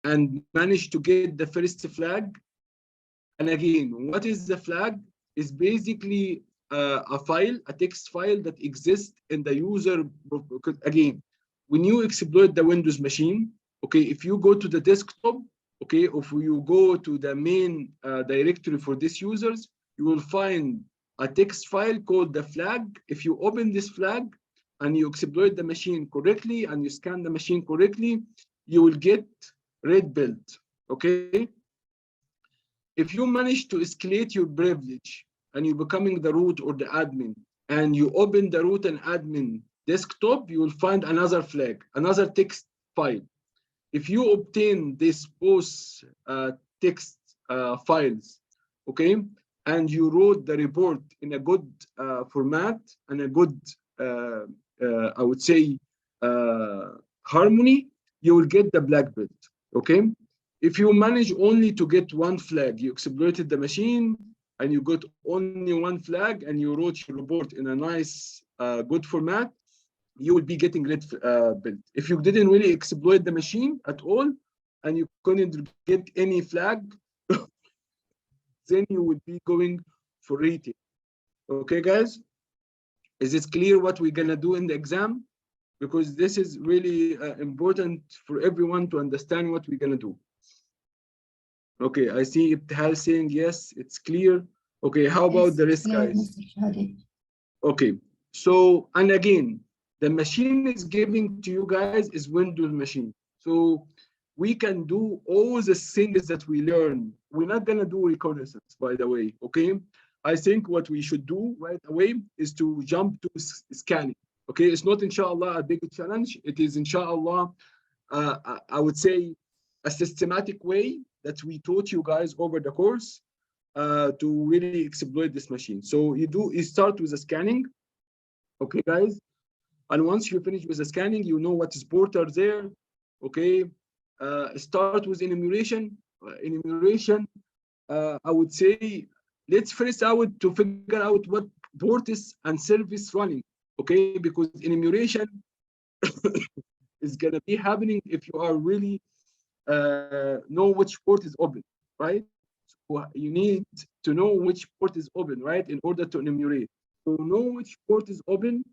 and manage to get the first flag. And again, what is the flag? Is basically a file, a text file that exists in the user. Because again, when you exploit the Windows machine, okay, if you go to the desktop, okay, if you go to the main directory for these users, you will find a text file called the flag. If you open this flag and you exploit the machine correctly and you scan the machine correctly, you will get red belt, okay? If you manage to escalate your privilege and you're becoming the root or the admin, and you open the root and admin desktop, you will find another flag, another text file. If you obtain this both text files, okay, and you wrote the report in a good format and a good, I would say, harmony, you will get the black belt, okay? If you manage only to get one flag, you exploited the machine and you got only one flag and you wrote your report in a nice, good format, you will be getting red belt. If you didn't really exploit the machine at all and you couldn't get any flag, then you would be going for rating. Okay, guys? Is it clear what we're gonna do in the exam? Because this is really important for everyone to understand what we're gonna do. Okay, I see Ibtihal saying yes, it's clear. Okay, how about the rest, guys? Okay, so, and again, the machine is giving to you guys is Windows machine. So we can do all the things that we learn. We're not gonna do reconnaissance, by the way, okay? I think what we should do right away is to jump to scanning. Okay, it's not inshallah a big challenge. It is inshallah, I would say, a systematic way that we taught you guys over the course to really exploit this machine. So you start with the scanning, okay, guys? And once you finish with the scanning, you know what port are there, okay? Start with enumeration. I would say, let's first out to figure out what port is and service running, okay? Because enumeration is gonna be happening if you are really know which port is open, right? So you need to know which port is open, right, in order to enumerate. So know which port is open,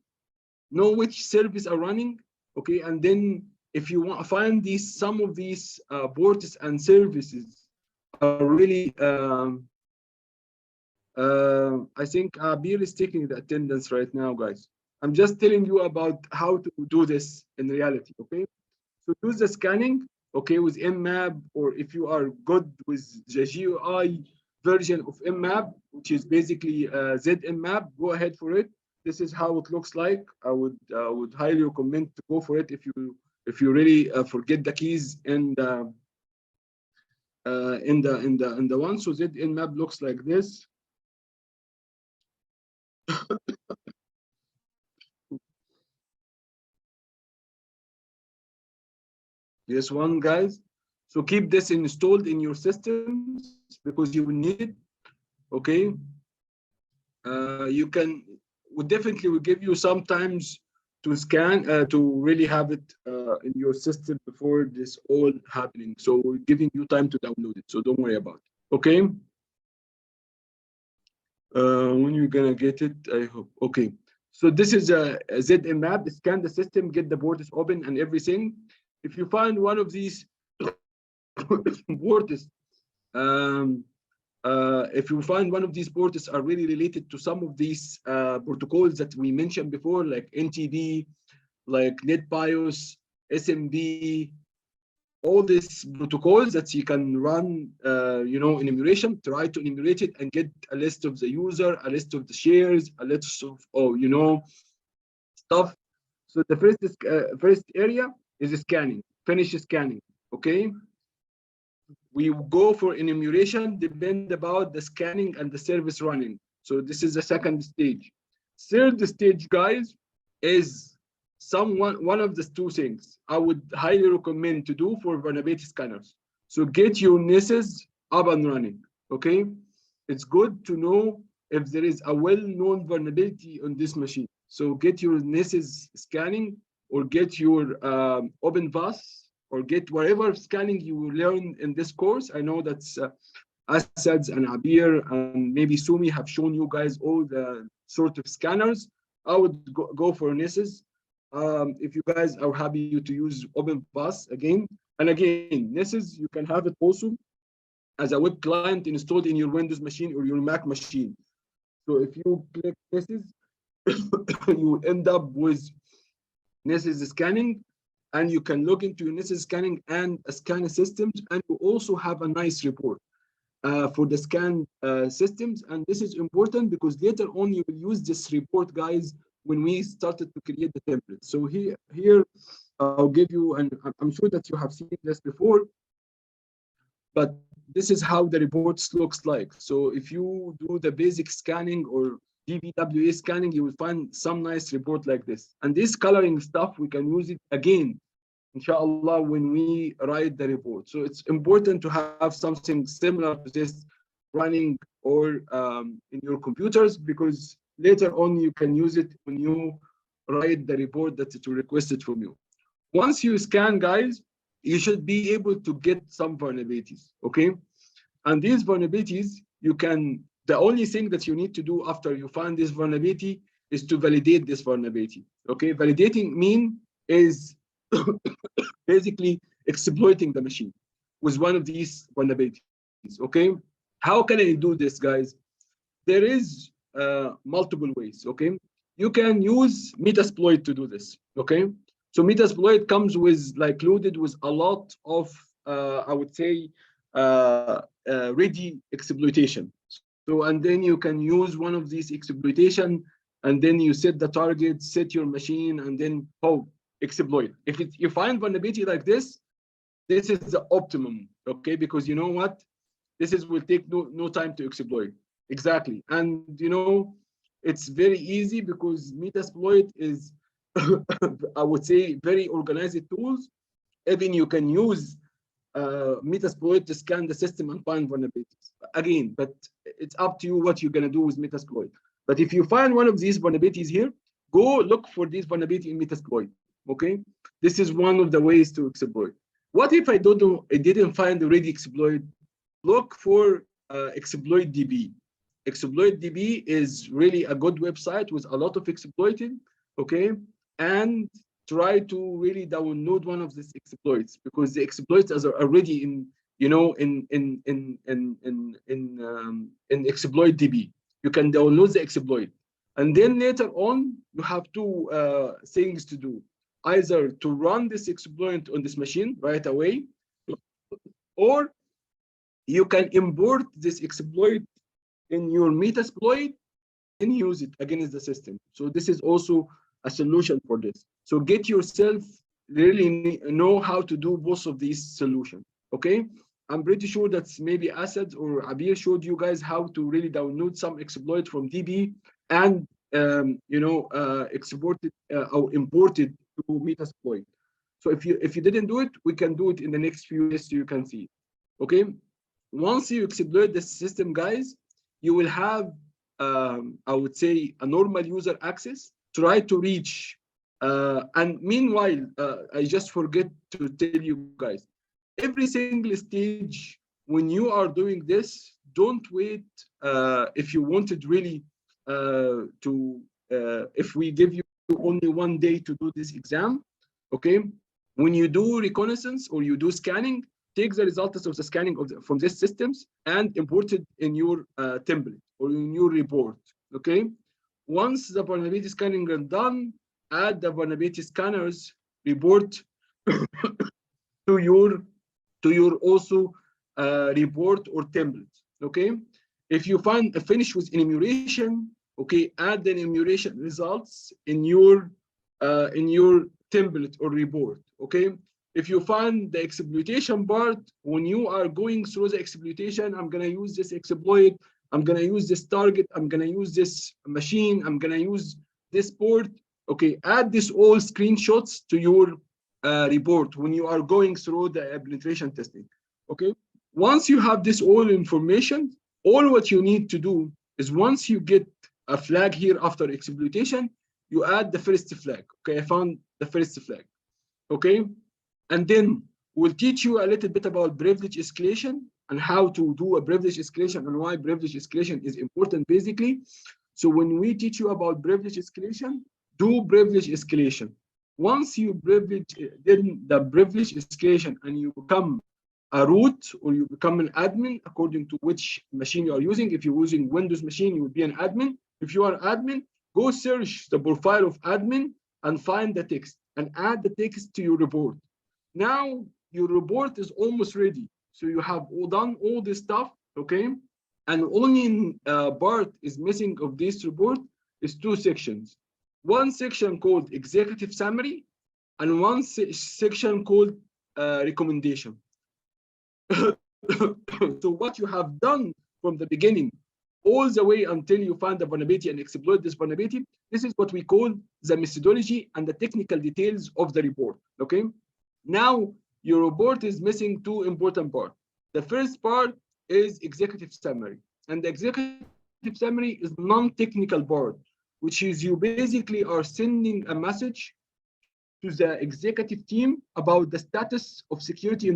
know which service are running, okay, and then if you want to find some of these ports and services are really, I think Abir is taking the attendance right now, guys. I'm just telling you about how to do this in reality, okay? So use the scanning, okay, with mmap, or if you are good with the GUI version of mmap, which is basically ZMap, go ahead for it. This is how it looks like. I would highly recommend to go for it if you really forget the keys in the one. So ZMap looks like this. This one, guys. So keep this installed in your systems because you will need it. Okay. We definitely will give you sometimes to scan to really have it in your system before this all happening. So we're giving you time to download it. So don't worry about it. Okay. When you're gonna get it, I hope. Okay. So this is a ZMap. Scan the system, get the ports open and everything. If you find one of these ports, if you find one of these ports are really related to some of these protocols that we mentioned before, like NTD, like NetBIOS, SMB, all these protocols that you can run, in enumeration, try to enumerate it and get a list of the user, a list of the shares, a list of, stuff. So the first area is scanning, finish scanning, okay? We go for enumeration, depend about the scanning and the service running. So this is the second stage. Third stage, guys, is one of the two things I would highly recommend to do for vulnerability scanners. So get your NISs up and running, okay? It's good to know if there is a well-known vulnerability on this machine. So get your NISs scanning or get your OpenVAS or get whatever scanning you learn in this course. I know that's Asad and Abir and maybe Sumi have shown you guys all the sort of scanners. I would go for NISs. If you guys are happy to use OpenPass again. And again, NISs, you can have it also as a web client installed in your Windows machine or your Mac machine. So if you click NISs, you end up with NISs scanning, and you can log into your NISs scanning and scan systems, and you also have a nice report for the scan systems. And this is important because later on you will use this report, guys, when we started to create the template. So here I'll give you, and I'm sure that you have seen this before, but this is how the reports looks like. So if you do the basic scanning or DVWA scanning, you will find some nice report like this. And this coloring stuff, we can use it again, inshallah, when we write the report. So it's important to have something similar to this running or in your computers, because later on you can use it when you write the report that it will request it from you. Once you scan, guys, you should be able to get some vulnerabilities, okay? And these vulnerabilities, you can, the only thing that you need to do after you find this vulnerability is to validate this vulnerability, okay? Validating is basically exploiting the machine with one of these vulnerabilities, okay? How can I do this, guys? There is multiple ways, okay? You can use Metasploit to do this, okay? So Metasploit comes with, like, loaded with a lot of, I would say, ready exploitation. So, and then you can use one of these exploitation, and then you set the target, set your machine, and then, exploit. If you find vulnerability like this is the optimum, okay? Because you know what? Will take no time to exploit. Exactly. And you know, it's very easy because Metasploit is, I would say, very organized tools. Even you can use Metasploit to scan the system and find vulnerabilities. Again, but it's up to you what you're gonna do with Metasploit. But if you find one of these vulnerabilities here, go look for this vulnerability in Metasploit. Okay, this is one of the ways to exploit. What if I didn't find already exploit? Look for exploit DB. Exploit DB is really a good website with a lot of exploiting. Okay, and try to really download one of these exploits, because the exploits are already in, you know, in exploit DB. You can download the exploit, and then later on you have two things to do: either to run this exploit on this machine right away, or you can import this exploit in your Metasploit and use it against the system. So this is also a solution for this. So get yourself really know how to do both of these solutions, okay? I'm pretty sure that maybe Asad or Abir showed you guys how to really download some exploit from DB and export it or import it to Metasploit. So if you didn't do it, we can do it in the next few days so you can see, okay? Once you exploit the system, guys, you will have, I would say, a normal user access. Try to reach, and meanwhile, I just forget to tell you guys, every single stage when you are doing this, don't wait. If you wanted really if we give you only one day to do this exam, okay? When you do reconnaissance or you do scanning, take the results of the scanning from these systems and import it in your template or in your report, okay? Once the vulnerability scanning is done, add the vulnerability scanners report to your also report or template, okay? If you find a finish with enumeration, okay, add the enumeration results in your template or report, okay? If you find the exploitation part, when you are going through the exploitation, I'm gonna use this exploit, I'm gonna use this target, I'm gonna use this machine, I'm gonna use this port, okay, add this all screenshots to your report when you are going through the penetration testing, okay? Once you have this all information, all what you need to do is, once you get a flag here after exploitation, you add the first flag, okay? I found the first flag, okay? And then We'll teach you a little bit about privilege escalation and how to do a privilege escalation and why privilege escalation is important basically. So when we teach you about privilege escalation, do privilege escalation. Once you then the privilege escalation and you become a root or you become an admin according to which machine you are using. If you're using Windows machine, you will be an admin. If you are an admin, go search the profile of admin and find the text and add the text to your report. Now your report is almost ready. So you have done all this stuff, okay? And only part is missing of this report is 2 sections. One section called executive summary and one section called recommendation. So what you have done from the beginning all the way until you find the vulnerability and exploit this vulnerability, this is what we call the methodology and the technical details of the report, okay? Now, your report is missing 2 important parts. The first part is executive summary. And the executive summary is non-technical part, which is you basically are sending a message to the executive team about the status of security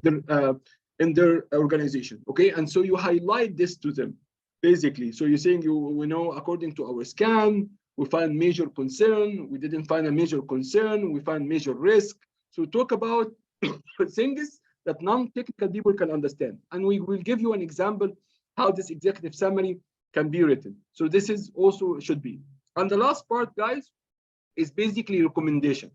in their organization, okay? And so you highlight this to them, basically. So you're saying, we know, according to our scan, we find major concern, we didn't find a major concern, we find major risk. So talk about things that non-technical people can understand. And we will give you an example how this executive summary can be written. So this is also should be. And the last part, guys, is basically recommendation.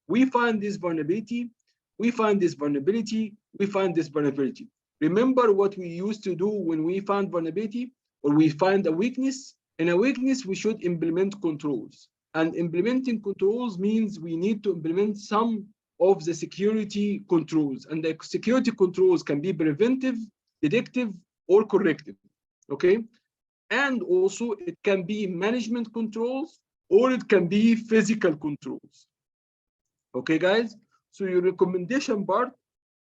We find this vulnerability, we find this vulnerability, we find this vulnerability. Remember what we used to do when we find vulnerability or we find a weakness? In a weakness, we should implement controls. And implementing controls means we need to implement some of the security controls. And the security controls can be preventive, detective, or corrective, okay? And also it can be management controls or it can be physical controls. Okay, guys? So your recommendation part,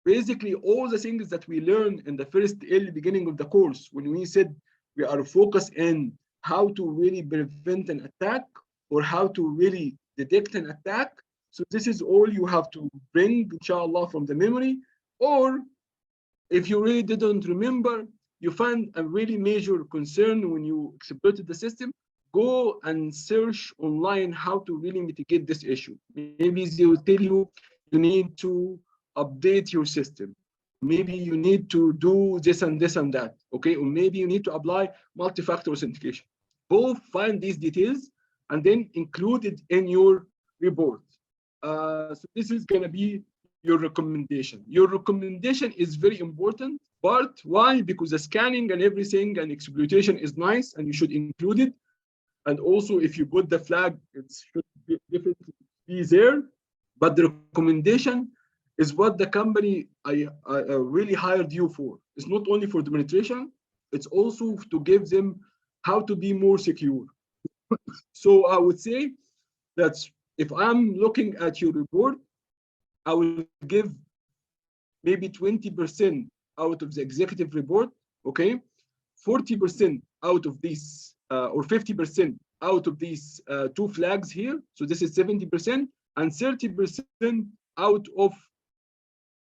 basically all the things that we learned in the first early beginning of the course, when we said we are focused in how to really prevent an attack or how to really detect an attack. So this is all you have to bring, inshallah, from the memory. Or if you really didn't remember, you find a really major concern when you exploited the system, go and search online how to really mitigate this issue. Maybe they will tell you you need to update your system. Maybe you need to do this and this and that, okay? Or maybe you need to apply multi-factor authentication. Both find these details and then include it in your report. So this is gonna be your recommendation. Your recommendation is very important, but why? Because the scanning and everything and exploitation is nice and you should include it. And also if you put the flag, it should definitely be there. But the recommendation is what the company I really hired you for. It's not only for the penetration, it's also to give them how to be more secure. So I would say that if I'm looking at your report, I will give maybe 20% out of the executive report, okay? 40% out of these, or 50% out of these 2 flags here. So this is 70%, and 30% out of,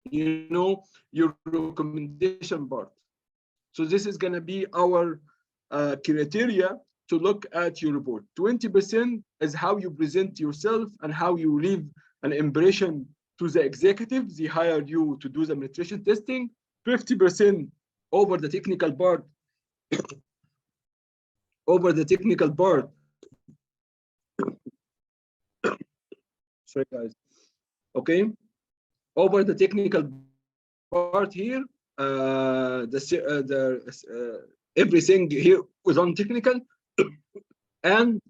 you know, your recommendation part. So this is gonna be our criteria to look at your report. 20% is how you present yourself and how you leave an impression to the executives. They hired you to do the penetration testing. 50% over the technical part. Over the technical part. Sorry, guys. Okay. Over the technical part here, everything here was on technical, and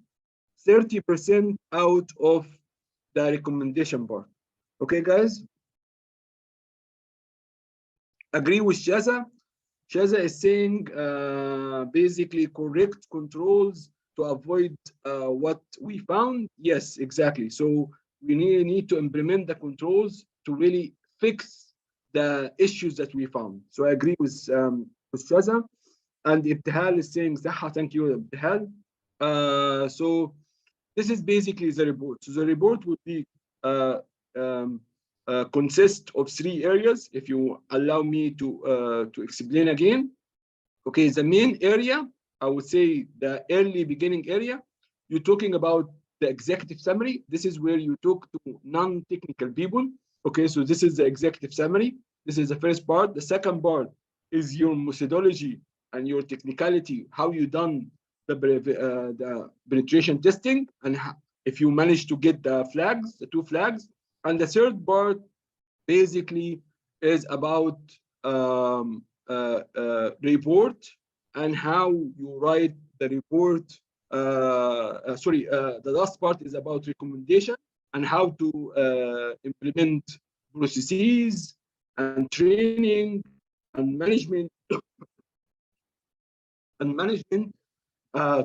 30% out of the recommendation part. Okay, guys? Agree with Shaza? Shaza is saying basically correct controls to avoid what we found. Yes, exactly. So we need to implement the controls to really fix the issues that we found. So I agree with Shaza. And Ibtihal is saying, Zaha, thank you, Ibtihal. So this is basically the report. So the report would be consists of 3 areas. If you allow me to explain again. Okay, the main area, I would say the early beginning area, you're talking about the executive summary. This is where you talk to non-technical people. Okay, so this is the executive summary. This is the first part. The second part is your methodology and your technicality, how you done the penetration testing, and how, if you manage to get the flags, the 2 flags. And the third part basically is about report and how you write the report. The last part is about recommendation and how to implement processes and training and management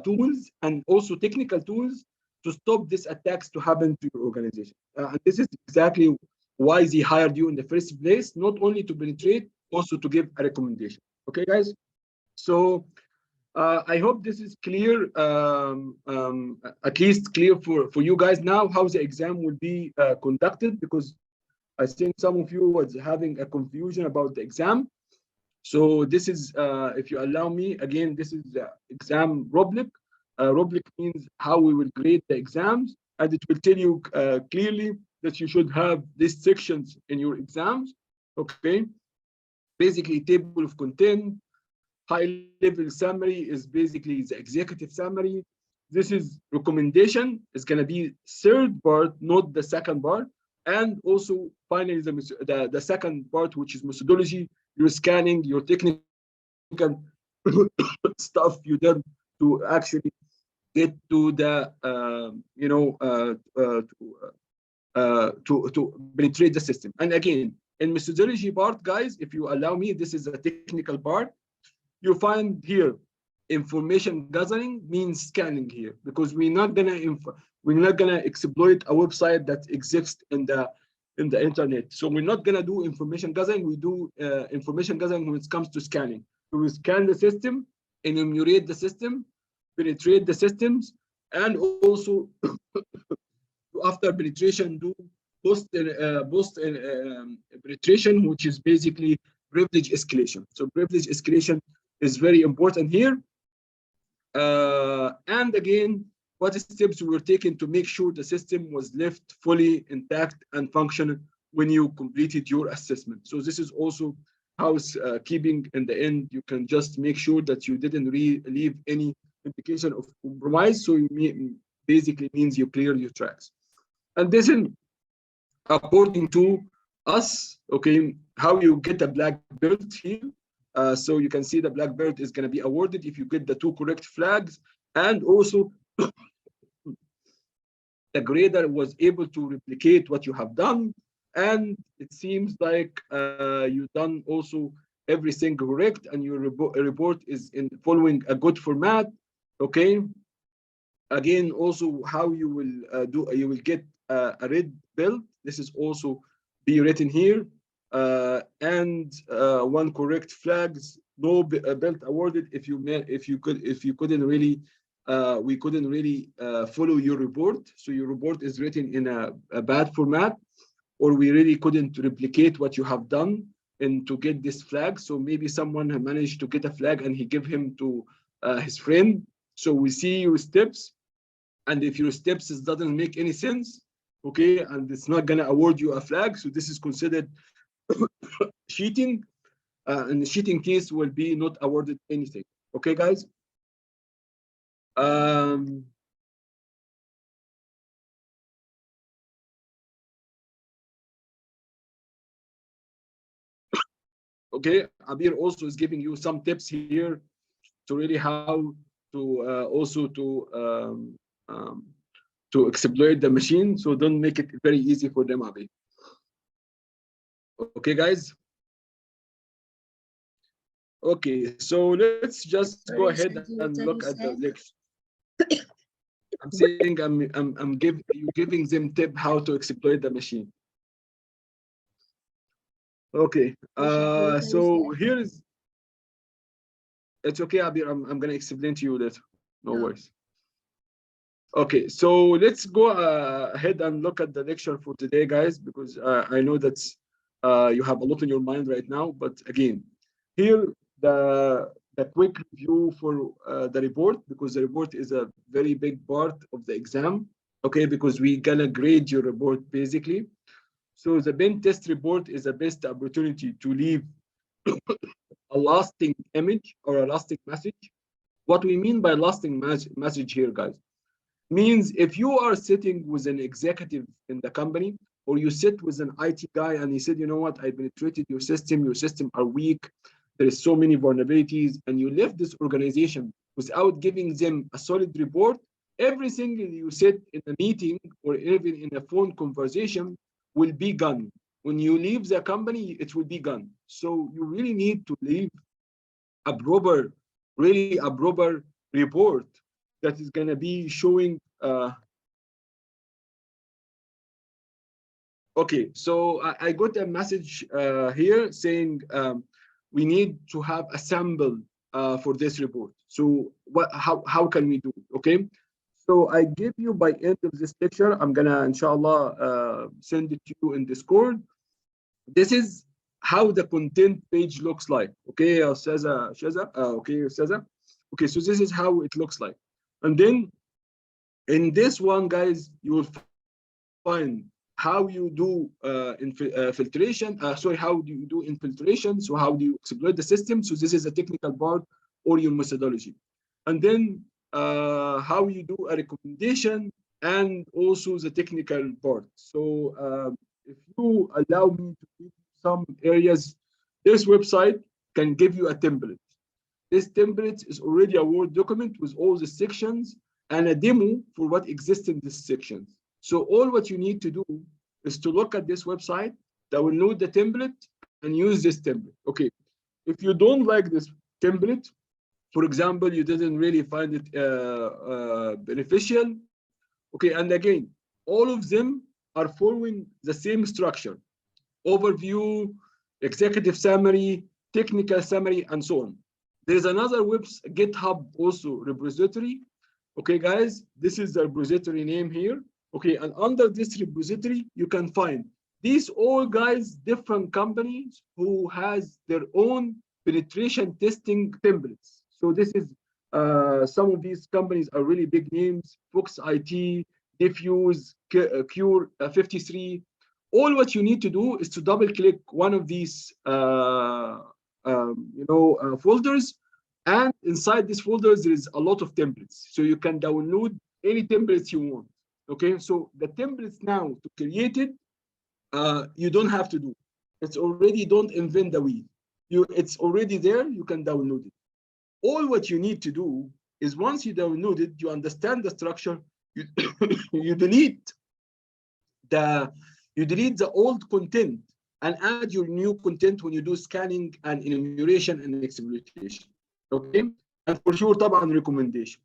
tools, and also technical tools to stop these attacks to happen to your organization. And this is exactly why they hired you in the first place, not only to penetrate, also to give a recommendation. Okay, guys? So I hope this is clear, at least clear for you guys now, how the exam will be conducted, because I think some of you was having a confusion about the exam. So this is, if you allow me, again, this is the exam rubric. Rubric means how we will grade the exams, and it will tell you clearly that you should have these sections in your exams. Okay, basically table of content, high level summary is basically the executive summary. This is recommendation, it's going to be third part, not the second part. And also finally the second part, which is methodology, your scanning, your technical stuff you done to actually get to the to penetrate the system. And again, in methodology part, guys, if you allow me, this is a technical part. You find here information gathering means scanning here, because we're not gonna exploit a website that exists in the internet. So we're not gonna do information gathering. We do information gathering when it comes to scanning. So we scan the system, enumerate the system, penetrate the systems, and also after penetration do post penetration, which is basically privilege escalation. So privilege escalation is very important here. And again, what steps were taken to make sure the system was left fully intact and functional when you completed your assessment. So this is also housekeeping. In the end, you can just make sure that you didn't leave any indication of compromise. So you basically means you clear your tracks. And this is according to us, okay, how you get a black belt here. So you can see the black belt is going to be awarded if you get the 2 correct flags, and also the grader was able to replicate what you have done, and it seems like you done also everything correct, and your report is in following a good format. Okay. Again, also how you will you will get a red belt. This is also be written here. And 1 correct flags, no belt awarded if you couldn't really we couldn't really follow your report. So your report is written in a bad format, or we really couldn't replicate what you have done and to get this flag. So maybe someone managed to get a flag and he gave him to his friend. So we see your steps, and if your steps doesn't make any sense, okay, and it's not gonna award you a flag, so this is considered cheating. In the cheating case will be not awarded anything. Okay, guys. Okay, Abir also is giving you some tips here to really how to also to exploit the machine. So don't make it very easy for them, Abir. Okay, guys. Okay, so let's just go ahead and look at the lecture. I'm saying I'm giving them tip how to exploit the machine. Okay, so here is. It's okay, Abir. I'm gonna explain to you that. No worries. Okay, so let's go ahead and look at the lecture for today, guys, because I know that you have a lot in your mind right now. But again, here the quick review for the report, because the report is a very big part of the exam. Okay, because we gonna grade your report basically. So the pen test report is the best opportunity to leave a lasting image or a lasting message. What we mean by lasting message here, guys, means if you are sitting with an executive in the company, or you sit with an IT guy and he said, you know what, I penetrated your system are weak, there is so many vulnerabilities, and you left this organization without giving them a solid report, everything you said in a meeting or even in a phone conversation will be gone. When you leave the company, it will be gone. So you really need to leave a proper, really a proper report that is going to be showing. Okay, so I got a message here saying we need to have a sample for this report. So how can we do it? Okay, so I give you by end of this lecture, I'm gonna inshallah send it to you in Discord. This is how the content page looks like. Okay, Shaza, okay, Shaza. Okay, so this is how it looks like. And then in this one, guys, you will find how you do filtration. Sorry, how do you do infiltration? So how do you exploit the system? So this is a technical part or your methodology. And then how you do a recommendation and also the technical part. So if you allow me to give you some areas, this website can give you a template. This template is already a Word document with all the sections and a demo for what exists in these sections. So all what you need to do is to look at this website, download the template, and use this template. Okay, if you don't like this template, for example, you didn't really find it beneficial, okay, and again, all of them are following the same structure: overview, executive summary, technical summary, and so on. There's another GitHub also repository. Okay, guys, this is the repository name here. Okay, and under this repository, you can find these all guys, different companies who has their own penetration testing templates. So this is some of these companies are really big names: Fox IT, Diffuse, Cure 53. All what you need to do is to double click one of these folders, and inside these folders there is a lot of templates, so you can download any templates you want. Okay, so the templates now to create it, you don't have to do. It's already, don't invent the wheel. It's already there, you can download it. All what you need to do is once you download it, you understand the structure, you, you delete the old content and add your new content when you do scanning and enumeration and exploitation. Okay, and for sure طبعا recommendation.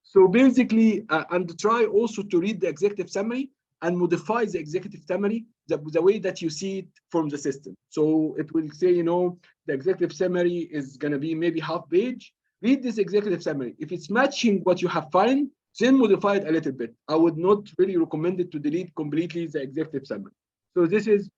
So basically, and try also to read the executive summary and modify the executive summary the way that you see it from the system. So it will say, the executive summary is going to be maybe half page. Read this executive summary. If it's matching what you have found, then modify it a little bit. I would not really recommend it to delete completely the executive summary. So this is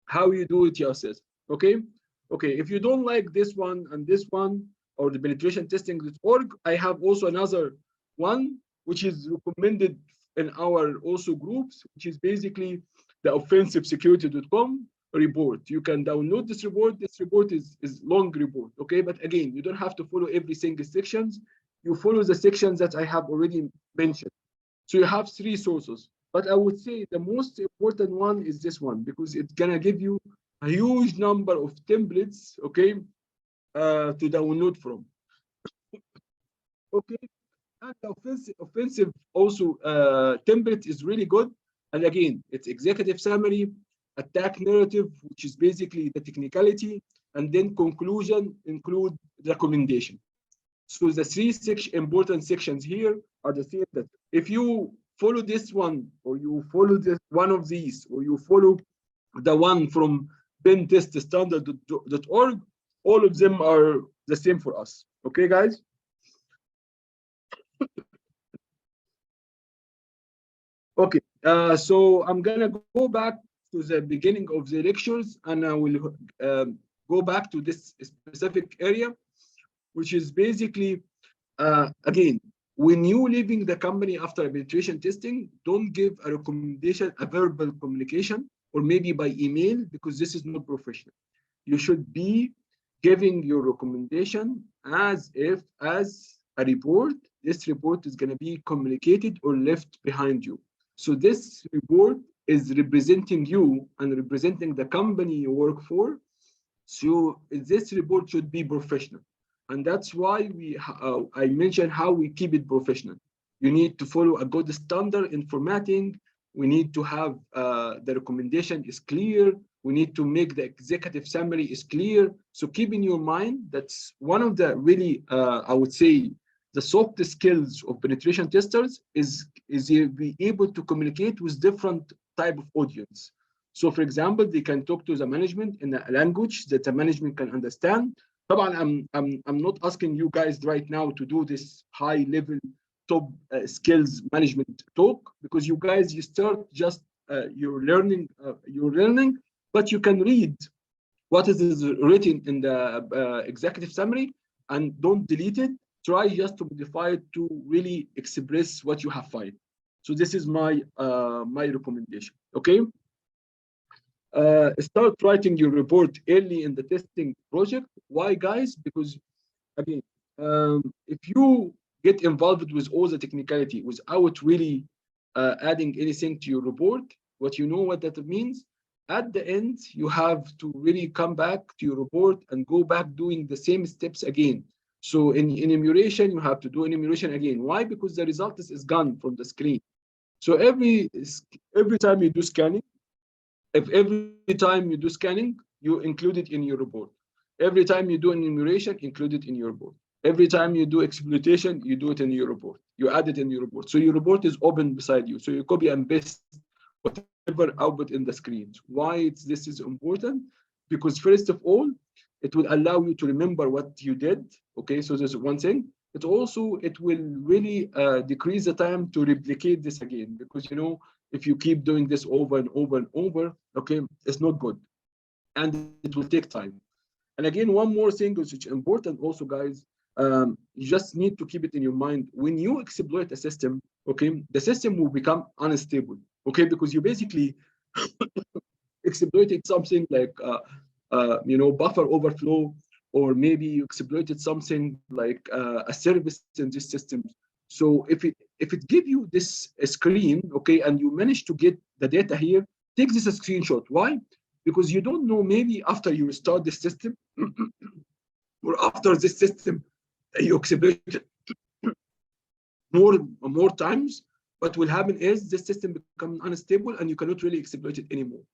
how you do it yourself. Okay. Okay. If you don't like this one and this one, or the penetration testing.org, I have also another one which is recommended in our also groups, which is basically the offensivesecurity.com report. You can download this report. This report is long report. Okay, but again, you don't have to follow every single sections. You follow the sections that I have already mentioned. So you have 3 sources. But I would say the most important one is this one, because it's gonna give you a huge number of templates, okay, to download from. Okay, and the offensive also template is really good. And again, it's executive summary, attack narrative, which is basically the technicality, and then conclusion include recommendation. So the 3 important sections here are the same. That if you follow this one, or you follow this one of these, or you follow the one from penteststandard.org, all of them are the same for us. Okay, guys? Okay, so I'm gonna go back to the beginning of the lectures, and I will go back to this specific area, which is basically, again, when you leaving the company after penetration testing, don't give a recommendation, a verbal communication, or maybe by email, because this is not professional. You should be giving your recommendation as if as a report. This report is going to be communicated or left behind you. So this report is representing you and representing the company you work for. So this report should be professional. And that's why I mentioned how we keep it professional. You need to follow a good standard in formatting. We need to have the recommendation is clear. We need to make the executive summary is clear. So keep in your mind, that's one of the really, I would say, the soft skills of penetration testers is be able to communicate with different type of audience. So for example, they can talk to the management in a language that the management can understand. طبعا I'm not asking you guys right now to do this high level top skills management talk, because you guys, you start just you're learning, but you can read what is written in the executive summary and don't delete it. Try just to modify it to really express what you have found. So this is my recommendation. Okay. Start writing your report early in the testing project. Why, guys? Because again, if you get involved with all the technicality without really adding anything to your report, what you know what that means, at the end, you have to really come back to your report and go back doing the same steps again. So in enumeration, you have to do enumeration again. Why? Because the result is gone from the screen. So every time you do scanning, if every time you do scanning, you include it in your report. Every time you do enumeration, include it in your report. Every time you do exploitation, you do it in your report. You add it in your report. So your report is open beside you. So you copy and paste whatever output in the screens. Why this is important? Because first of all, it will allow you to remember what you did. Okay, so there's one thing. It will really decrease the time to replicate this again, because you know, if you keep doing this over and over and over, okay, it's not good, and it will take time. And again, one more thing which is important also, guys, you just need to keep it in your mind. When you exploit a system, okay, the system will become unstable, okay, because you basically exploited something like buffer overflow, or maybe you exploited something like a service in this system. So if it give you this screen, okay, and you manage to get the data here, take this a screenshot. Why? Because you don't know, maybe after you restart the system or after this system you exploited more times, what will happen is the system becomes unstable and you cannot really exploit it anymore.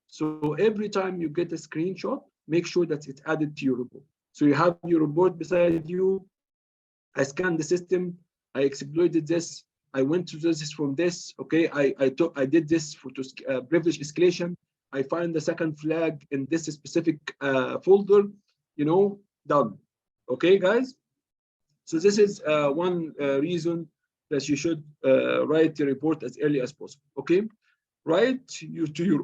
So every time you get a screenshot, make sure that it's added to your report. So you have your report beside you. I scanned the system. I exploited this. I went to this from this. Okay, I did this for privilege escalation. I find the second flag in this specific folder. You know, done. Okay, guys. So this is one reason that you should write the report as early as possible. Okay. Write to your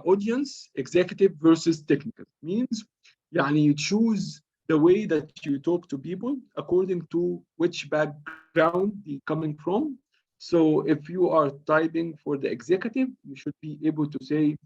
audience, executive versus technical. Means you choose the way that you talk to people according to which background they're coming from. So if you are typing for the executive, you should be able to say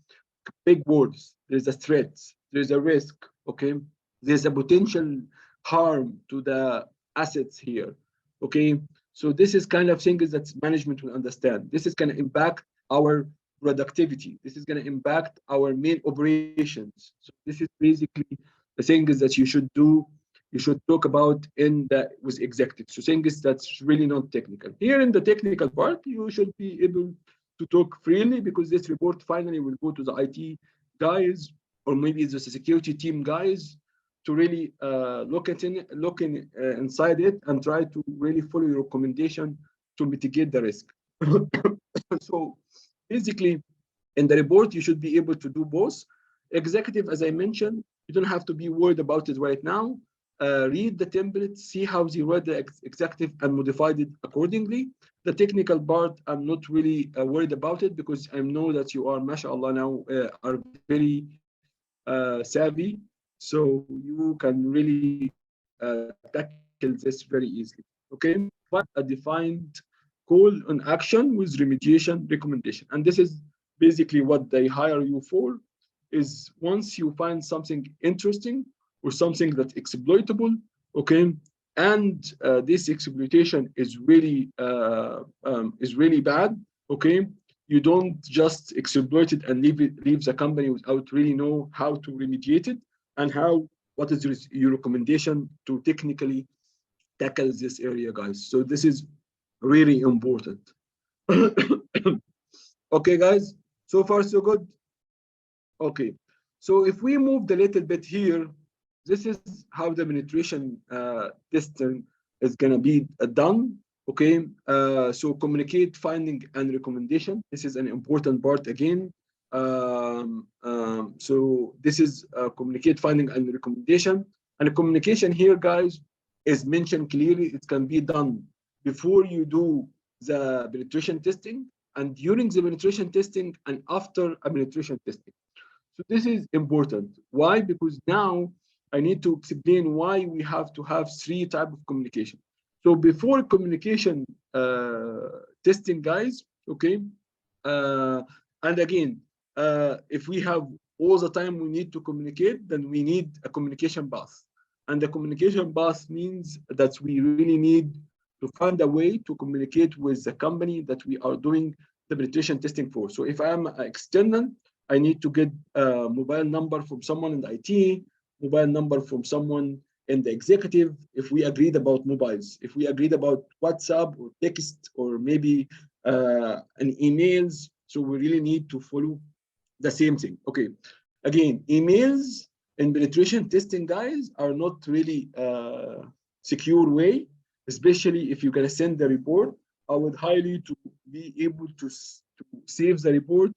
big words. There's a threat, there's a risk, okay? There's a potential harm to the assets here, okay? So this is kind of things that management will understand. This is going to impact our productivity. This is going to impact our main operations. So this is basically the things that you should do. You should talk about with executives. So things that's really not technical. Here in the technical part, you should be able to talk freely, because this report finally will go to the IT guys, or maybe the security team guys, to really look inside it and try to really follow your recommendation to mitigate the risk. So basically, in the report, you should be able to do both. Executive, as I mentioned, you don't have to be worried about it right now. read the template, see how they read the executive and modified it accordingly. The technical part, I'm not really worried about it because I know that you are, mashallah, now are very savvy. So you can really tackle this very easily. Okay, but a defined call on action with remediation recommendation. And this is basically what they hire you for, is once you find something interesting or something that's exploitable, okay, and this exploitation is really bad, okay, you don't just exploit it and leave the company without really know how to remediate it and what is your recommendation to technically tackle this area, guys. So this is really important. Okay, guys, so far so good. Okay, so if we move a little bit here, this is how the penetration testing is gonna be done. Okay, so communicate finding and recommendation. This is an important part again. So this is communicate finding and recommendation. And the communication here, guys, is mentioned clearly. It can be done before you do the penetration testing, and during the penetration testing, and after a penetration testing. So this is important. Why? Because now I need to explain why we have to have three types of communication. So before communication testing, guys, okay, and again, if we have all the time we need to communicate, then we need a communication path. And the communication path means that we really need to find a way to communicate with the company that we are doing the penetration testing for. So if I am an external, I need to get a mobile number from someone in the IT, mobile number from someone in the executive, if we agreed about mobiles, if we agreed about WhatsApp or text or maybe an emails. So we really need to follow the same thing. Okay, again, emails and penetration testing, guys, are not really secure way, especially if you're gonna send the report. I would highly to be able to save the report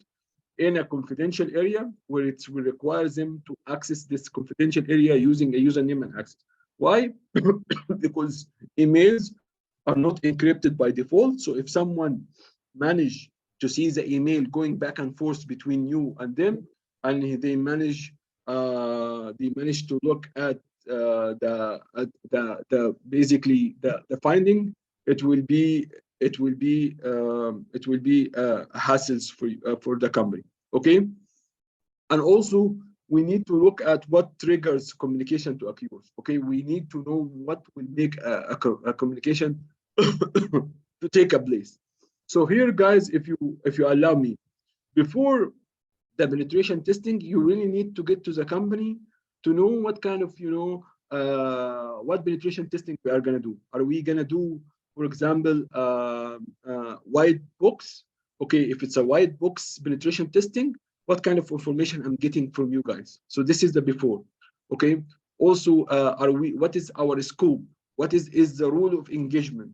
in a confidential area where it will require them to access this confidential area using a username and access. Why? Because emails are not encrypted by default. So if someone manage to see the email going back and forth between you and them, and they manage to look at basically the finding, it will be hassles for the company. Okay, and also we need to look at what triggers communication to occur. Okay, we need to know what will make a communication to take a place. So here, guys, if you allow me, before the penetration testing, you really need to get to the company to know what kind of what penetration testing we are gonna do. Are we gonna do, for example, white box? Okay, if it's a white box penetration testing, what kind of information I'm getting from you guys? So this is the before. Okay. Also, what is our scope? What is the rule of engagement?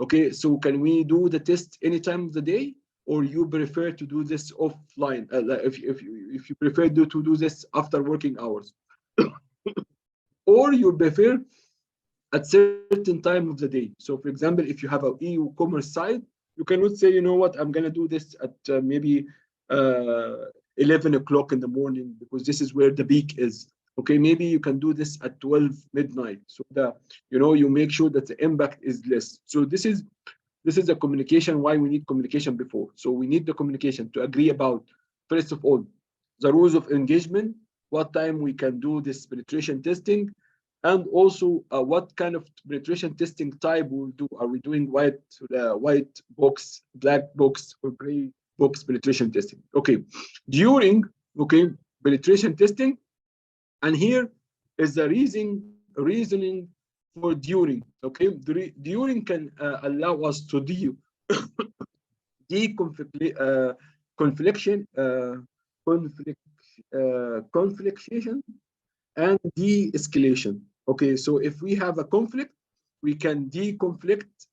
Okay, so can we do the test any time of the day, or you prefer to do this offline? If you prefer to do this after working hours, or you prefer at certain time of the day. So for example, if you have an e-commerce site, you cannot say, you know what, I'm going to do this at maybe 11 o'clock in the morning because this is where the peak is. Okay, maybe you can do this at 12 midnight. So you make sure that the impact is less. So this is a communication, why we need communication before. So we need the communication to agree about, first of all, the rules of engagement, what time we can do this penetration testing, and also what kind of penetration testing type we'll do. Are we doing white box, black box, or gray box penetration testing? Okay, during penetration testing, and here is the reasoning for during. Okay, during can allow us to do confliction and de-escalation. Okay, so if we have a conflict, we can de-conflict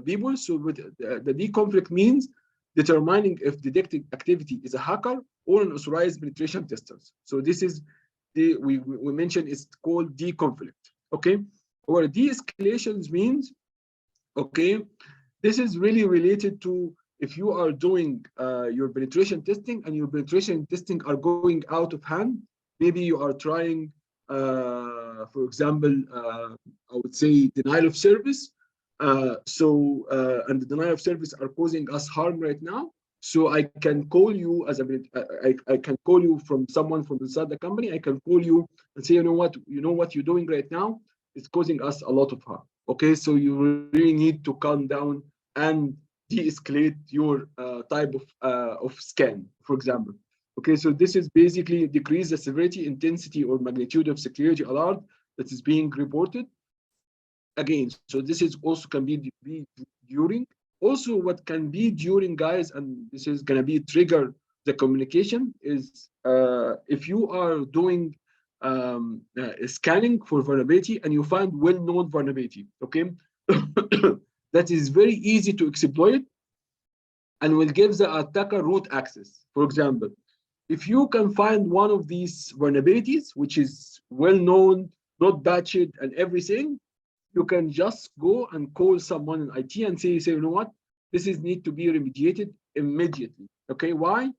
people. So with the de-conflict means determining if detected activity is a hacker or an authorized penetration testers. So this is we mentioned it's called de-conflict. Okay, or de-escalations means, okay, this is really related to if you are doing your penetration testing and your penetration testing are going out of hand. Maybe you are trying, for example, I would say denial of service. And the denial of service are causing us harm right now. So I can call you as I can call you from someone from inside the company. I can call you and say, you know what you're doing right now is causing us a lot of harm. Okay, so you really need to calm down and de-escalate your type of scan, for example. Okay, so this is basically decrease the severity, intensity, or magnitude of security alert that is being reported. Again, so this is also can be during. Also, what can be during, guys, and this is gonna be trigger the communication is if you are doing scanning for vulnerability and you find well-known vulnerability, okay, that is very easy to exploit and will give the attacker root access. For example, if you can find one of these vulnerabilities, which is well-known, not patched and everything, you can just go and call someone in IT and say, you know what, this is need to be remediated immediately. Okay, why?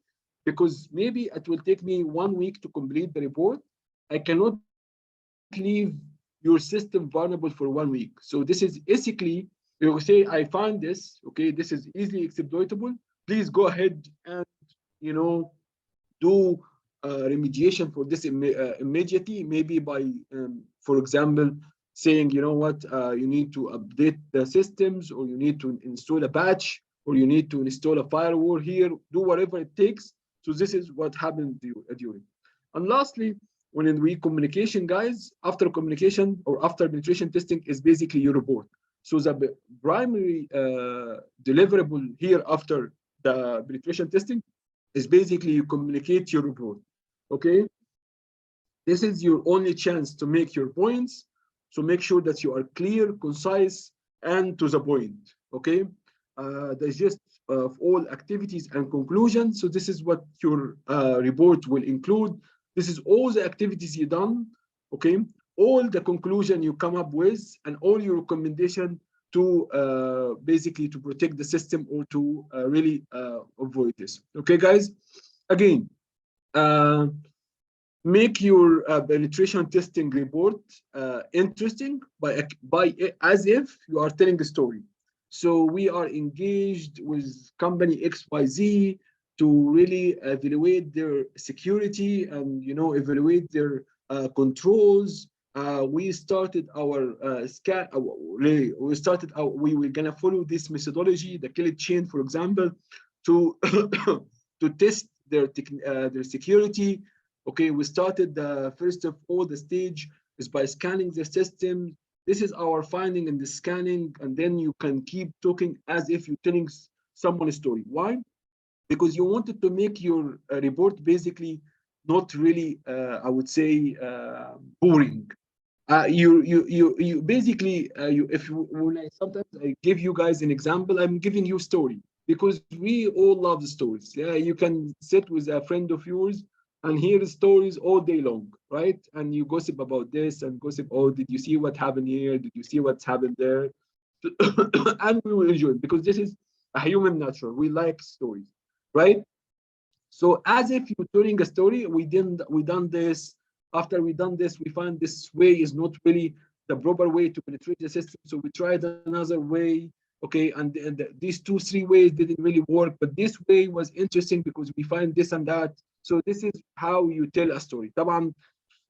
Because maybe it will take me 1 week to complete the report. I cannot leave your system vulnerable for 1 week. So this is basically, you say, I find this, okay, this is easily exploitable. Please go ahead and, do remediation for this immediately, maybe by, for example, saying, you know what, you need to update the systems, or you need to install a patch, or you need to install a firewall here, do whatever it takes. So this is what happened during. And lastly, when in weak communication, guys, after communication or after penetration testing is basically your report. So the primary deliverable here after the penetration testing is basically you communicate your report. Okay, this is your only chance to make your points. So make sure that you are clear, concise, and to the point. Okay, digest of all activities and conclusions. So this is what your report will include. This is all the activities you done. Okay, all the conclusion you come up with, and all your recommendation to basically to protect the system or to really avoid this. Okay, guys. Again, make your penetration testing report interesting by as if you are telling a story. So we are engaged with company XYZ to really evaluate their security and evaluate their controls. We started our scan. We were gonna follow this methodology, the kill chain, for example, to to test their security. Okay, we started the first of all, the stage is by scanning the system. This is our finding in the scanning, and then you can keep talking as if you're telling someone a story. Why? Because you wanted to make your report basically not really, I would say, boring. You basically when I sometimes I give you guys an example, I'm giving you a story because we all love the stories. Yeah, you can sit with a friend of yours and hear stories all day long, right? And you gossip about this and gossip, oh, did you see what happened here? Did you see what's happened there? And we will enjoy it because this is a human nature. We like stories, right? So as if you're telling a story, we done this. After we done this, we find this way is not really the proper way to penetrate the system. So we tried another way. Okay, and these 2-3 ways didn't really work, but this way was interesting because we find this and that. So this is how you tell a story. طبعا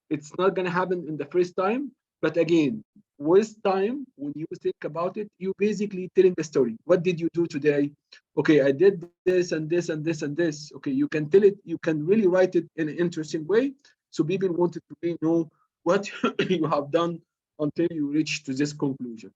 it's not gonna happen in the first time, but again, with time, when you think about it, you basically telling a story. What did you do today? Okay, I did this and this and this and this. Okay, you can tell it, you can really write it in an interesting way. So people wanted to really know what you have done until you reach to this conclusion.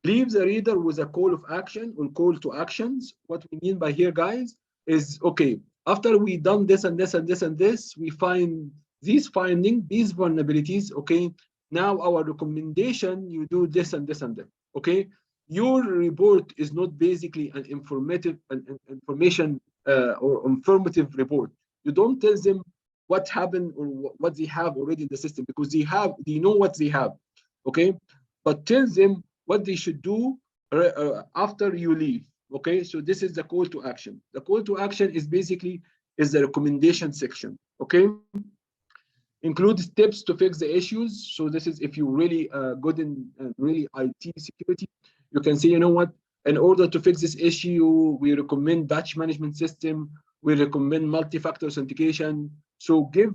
Leave the reader with a call of action or call to actions. What we mean by here, guys, is okay, after we done this and this and this and this, we find these vulnerabilities. Okay, now our recommendation, you do this and this and that. Okay, your report is not basically an information or informative report. You don't tell them what happened or what they have already in the system, because they know what they have, okay? But tell them what they should do after you leave, okay? So this is the call to action. The call to action is basically is the recommendation section, okay? Include steps to fix the issues. So this is if you're really good in really IT security, you can say, you know what, in order to fix this issue, we recommend batch management system, we recommend multi-factor authentication. So give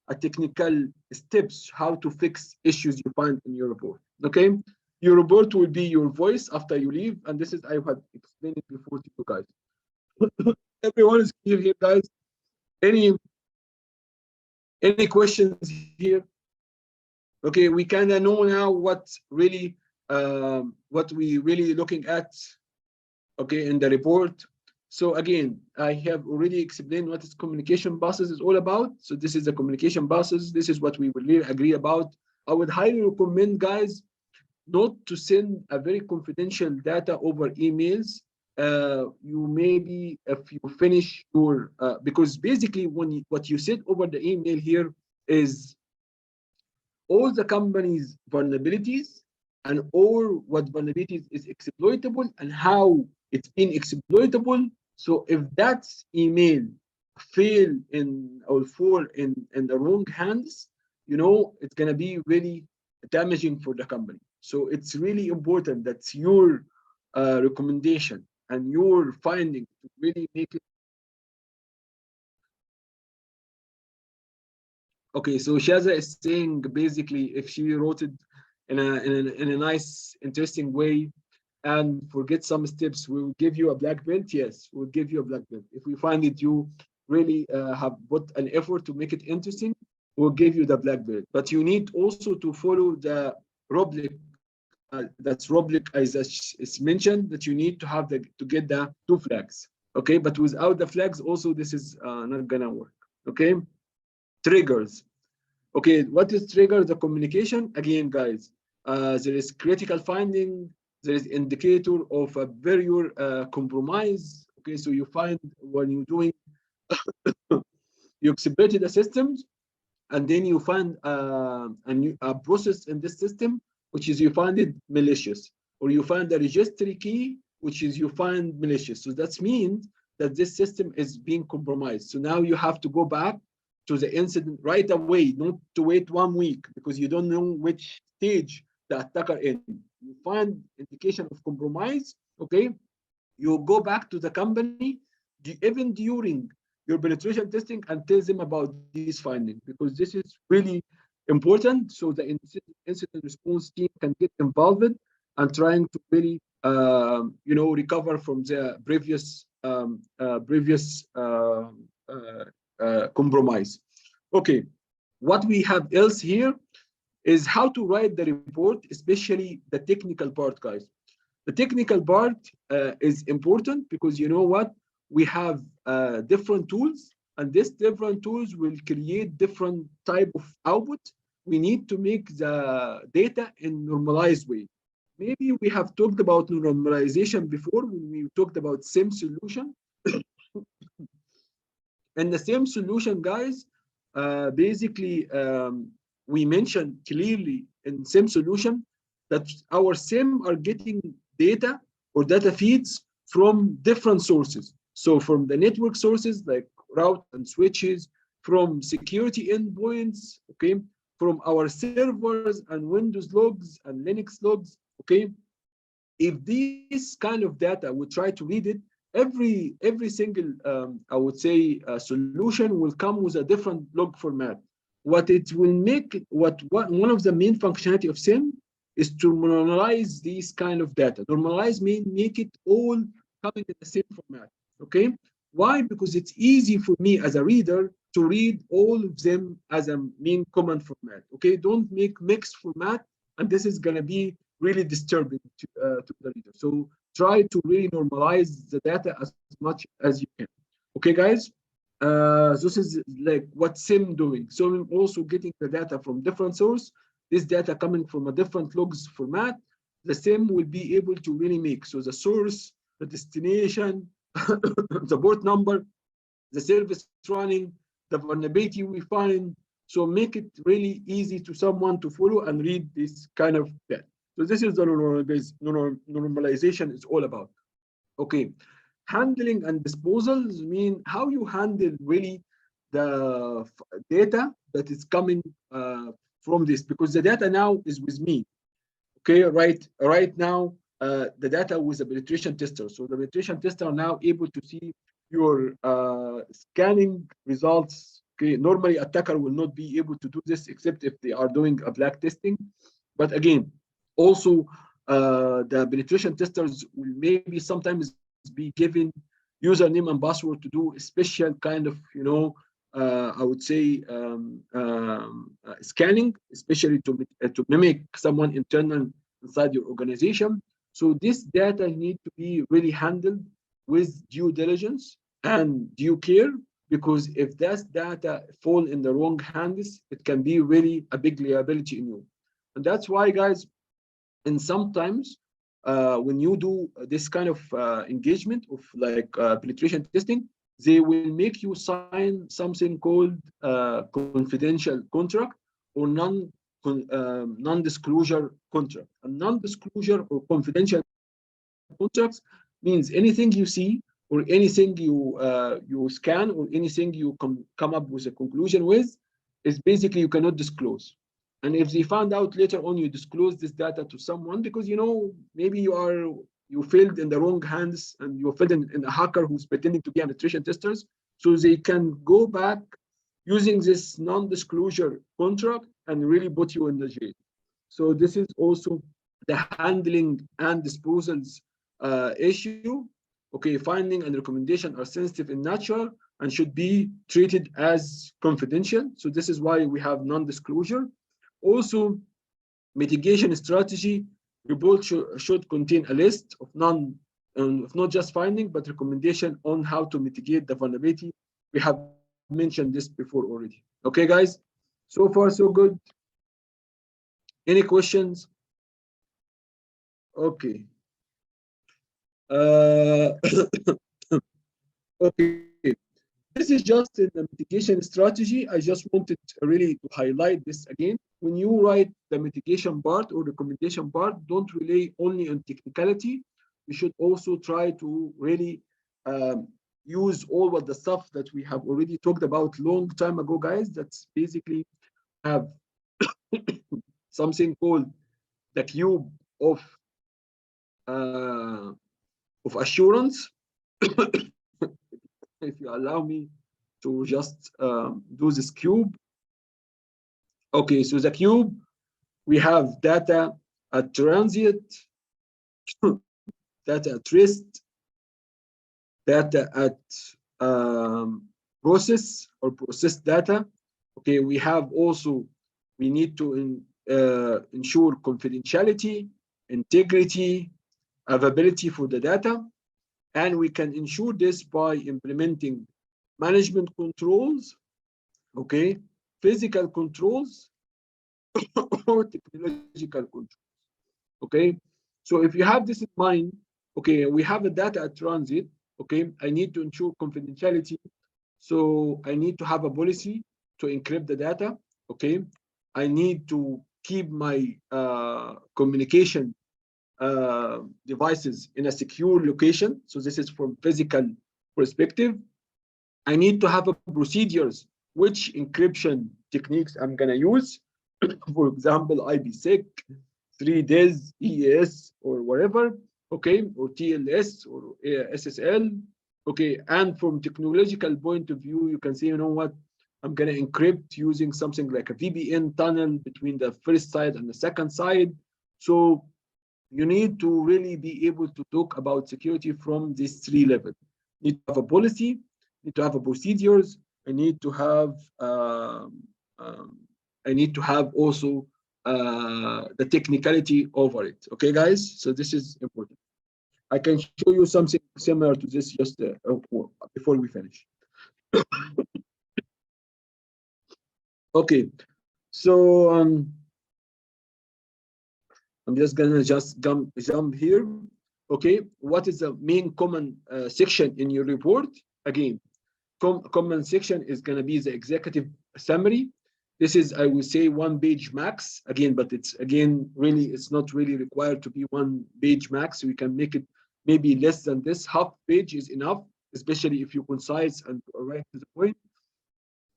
a technical steps how to fix issues you find in your report, okay? Your report will be your voice after you leave, and this is I had explained it before to you guys. Everyone is clear here, guys? Any questions here? Okay, we kind of know now what we really looking at, okay, in the report. So again, I have already explained what this communication process is all about. So this is the communication process. This is what we will really agree about. I would highly recommend, guys, not to send a very confidential data over emails. You maybe if you finish your because basically what you said over the email here is all the company's vulnerabilities and all what vulnerabilities is exploitable and how it's been exploitable. So if that email fail in or fall in the wrong hands, you know, it's gonna be really damaging for the company. So it's really important that your recommendation and your finding to really make it. Okay, so Shaza is saying basically if she wrote it in a nice, interesting way and forget some steps, we will give you a black belt. Yes, we'll give you a black belt. If we find that you really have put an effort to make it interesting, we'll give you the black belt. But you need also to follow the rubric. That's rubric as is mentioned that you need to have to get the 2 flags. Okay, but without the flags, also this is not gonna work. Okay, triggers. Okay, what is trigger the communication? Again, guys, there is critical finding, there is indicator of a barrier compromise. Okay, so you find when you're doing, you exploited the systems, and then you find a process in this system, which is you find it malicious, or you find the registry key, which is you find malicious. So that means that this system is being compromised. So now you have to go back to the incident right away, not to wait 1 week, because you don't know which stage the attacker in. You find indication of compromise, okay? You go back to the company, even during your penetration testing, and tell them about these findings, because this is really important. So the incident response team can get involved and trying to really, you know, recover from the previous compromise. Okay, what we have else here is how to write the report, especially the technical part, guys. The technical part is important because you know what? We have different tools, and these different tools will create different type of output. We need to make the data in normalized way. Maybe we have talked about normalization before when we talked about SIM solution. And the same solution, guys, basically, we mentioned clearly in SIM solution that our SIM are getting data or data feeds from different sources. So from the network sources like route and switches, from security endpoints, okay, from our servers and Windows logs and Linux logs, okay. If this kind of data we try to read it, every single I would say solution will come with a different log format. What it will make, what one of the main functionality of SIM is to normalize these kind of data. Normalize mean make it all coming in the same format. Okay, why? Because it's easy for me as a reader to read all of them as a main common format. Okay, don't make mixed format, and this is gonna be really disturbing to the reader. So try to really normalize the data as much as you can. Okay, guys? This is like what SIM doing. So I'm also getting the data from different source. This data coming from a different logs format. The SIM will be able to really make. So the source, the destination, the port number, the service running, the vulnerability we find. So make it really easy to someone to follow and read this kind of that. So this is the normalization is all about. Okay, handling and disposals mean how you handle really the data that is coming from this, because the data now is with me. Okay, right now the data with a penetration tester. So the penetration tester are now able to see your scanning results. Okay, normally attacker will not be able to do this except if they are doing a black testing. But again, also the penetration testers will maybe sometimes be given username and password to do a special kind of, I would say scanning, especially to mimic someone internal inside your organization. So this data need to be really handled with due diligence and due care, because if that data fall in the wrong hands, it can be really a big liability in you. And that's why, guys, and sometimes when you do this kind of engagement of like penetration testing, they will make you sign something called confidential contract or non-disclosure contract. A non-disclosure or confidential contracts means anything you see or anything you scan or anything you come up with a conclusion with is basically you cannot disclose. And if they found out later on you disclose this data to someone because maybe you failed in the wrong hands and you failed in a hacker who's pretending to be penetration testers, so they can go back using this non-disclosure contract and really put you in the jail. So this is also the handling and disposals issue. Okay, finding and recommendation are sensitive in nature and should be treated as confidential. So this is why we have non-disclosure. Also, mitigation strategy report should contain a list of not just finding, but recommendation on how to mitigate the vulnerability. We have mentioned this before already. Okay, guys? So far, so good. Any questions? Okay. Okay. This is just in the mitigation strategy. I just wanted really to highlight this again. When you write the mitigation part or recommendation part, don't rely only on technicality. You should also try to really use all of the stuff that we have already talked about long time ago, guys. That's basically have something called the cube of assurance. If you allow me to just do this cube. Okay, so the cube, we have data at transit, data at rest, data at process or processed data. Okay, we have also, we need to ensure confidentiality, integrity, availability for the data. And we can ensure this by implementing management controls, okay, physical controls, or technological controls, okay? So if you have this in mind, okay, we have a data at transit, okay, I need to ensure confidentiality. So I need to have a policy to encrypt the data, okay? I need to keep my communication devices in a secure location. So this is from physical perspective. I need to have a procedures, which encryption techniques I'm gonna use. For example, IPsec, 3DES, EAS, or whatever, okay, or TLS or SSL, okay. And from technological point of view, you can say, you know what, I'm gonna encrypt using something like a VPN tunnel between the first side and the second side. So you need to really be able to talk about security from these three levels. You need to have a policy, need to have a procedures, I need to have also the technicality over it. Okay, guys. So this is important. I can show you something similar to this just before we finish. Okay. So I'm just gonna jump here. Okay. What is the main common section in your report? Again, comment section is going to be the executive summary. This is, I would say, 1 page max again, but it's again really, it's not really required to be 1 page max. We can make it maybe less than this. Half page is enough, especially if you concise and right to the point.